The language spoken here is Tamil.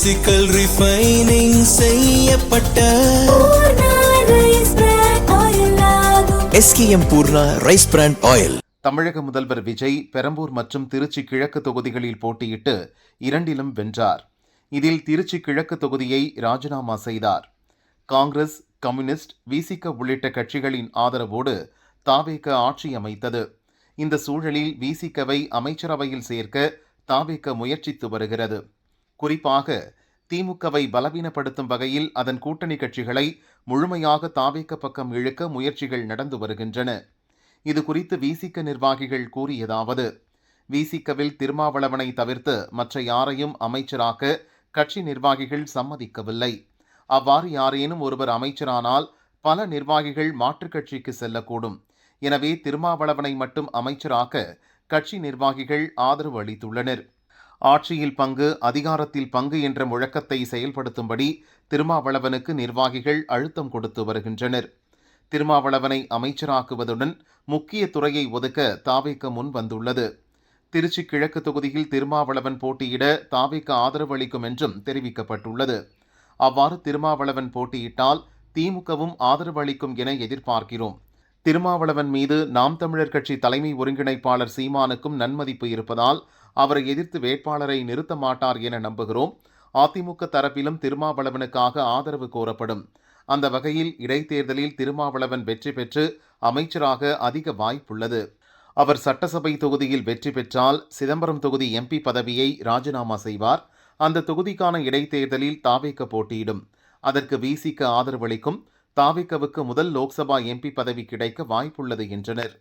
பிசிக்கல் ரிஃபைனிங் செய்யப்பட்ட SKM Poorna rice brand oil. தமிழக முதல்வர் விஜய் பெரம்பூர் மற்றும் திருச்சி கிழக்கு தொகுதிகளில் போட்டியிட்டு இரண்டிலும் வென்றார். இதில் திருச்சி கிழக்கு தொகுதியை ராஜினாமா செய்தார். காங்கிரஸ், கம்யூனிஸ்ட், விசிக உள்ளிட்ட கட்சிகளின் ஆதரவோடு தாவேக ஆட்சி அமைத்தது. இந்த சூழலில் விசிகவை அமைச்சரவையில் சேர்க்க தாவேக முயற்சித்து வருகிறது. குறிப்பாக திமுகவை பலவீனப்படுத்தும் வகையில் அதன் கூட்டணி கட்சிகளை முழுமையாக தாவேக பக்கம் இழுக்க முயற்சிகள் நடந்து வருகின்றன. இதுகுறித்து விசிக நிர்வாகிகள் கூறியதாவது: விசிகவில் திருமாவளவனை தவிர்த்து மற்ற யாரையும் அமைச்சராக்க கட்சி நிர்வாகிகள் சம்மதிக்கவில்லை. அவ்வாறு யாரேனும் ஒருவர் அமைச்சரானால் பல நிர்வாகிகள் மாற்றுக் கட்சிக்கு செல்லக்கூடும். எனவே திருமாவளவனை மட்டும் அமைச்சராக்க கட்சி நிர்வாகிகள் ஆதரவு அளித்துள்ளனர். ஆட்சியில் பங்கு, அதிகாரத்தில் பங்கு என்ற முழக்கத்தை செயல்படுத்தும்படி திருமாவளவனுக்கு நிர்வாகிகள் அழுத்தம் கொடுத்து வருகின்றனர். திருமாவளவனை அமைச்சராக்குவதுடன் முக்கிய துறையை ஒதுக்க தாவேக முன் வந்துள்ளது. திருச்சி கிழக்கு தொகுதியில் திருமாவளவன் போட்டியிட தாவேக ஆதரவு அளிக்கும் என்றும் தெரிவிக்கப்பட்டுள்ளது. அவ்வாறு திருமாவளவன் போட்டியிட்டால் திமுகவும் ஆதரவு அளிக்கும் என எதிர்பார்க்கிறோம். திருமாவளவன் மீது நாம் தமிழர் கட்சி தலைமை ஒருங்கிணைப்பாளர் சீமானுக்கும் நன்மதிப்பு இருப்பதால் அவரை எதிர்த்து வேட்பாளரை நிறுத்த மாட்டார் என நம்புகிறோம். அதிமுக தரப்பிலும் திருமாவளவனுக்காக ஆதரவு கோரப்படும். அந்த வகையில் இடைத்தேர்தலில் திருமாவளவன் வெற்றி பெற்று அமைச்சராக அதிக வாய்ப்புள்ளது. அவர் சட்டசபை தொகுதியில் வெற்றி பெற்றால் சிதம்பரம் தொகுதி MP பதவியை ராஜினாமா செய்வார். அந்த தொகுதிக்கான இடைத்தேர்தலில் தாவேக போட்டியிடும். அதற்கு விசிக ஆதரவளிக்கும். தாவேகவுக்கு முதல் லோக்சபா MP பதவி கிடைக்க வாய்ப்புள்ளது என்றனர்.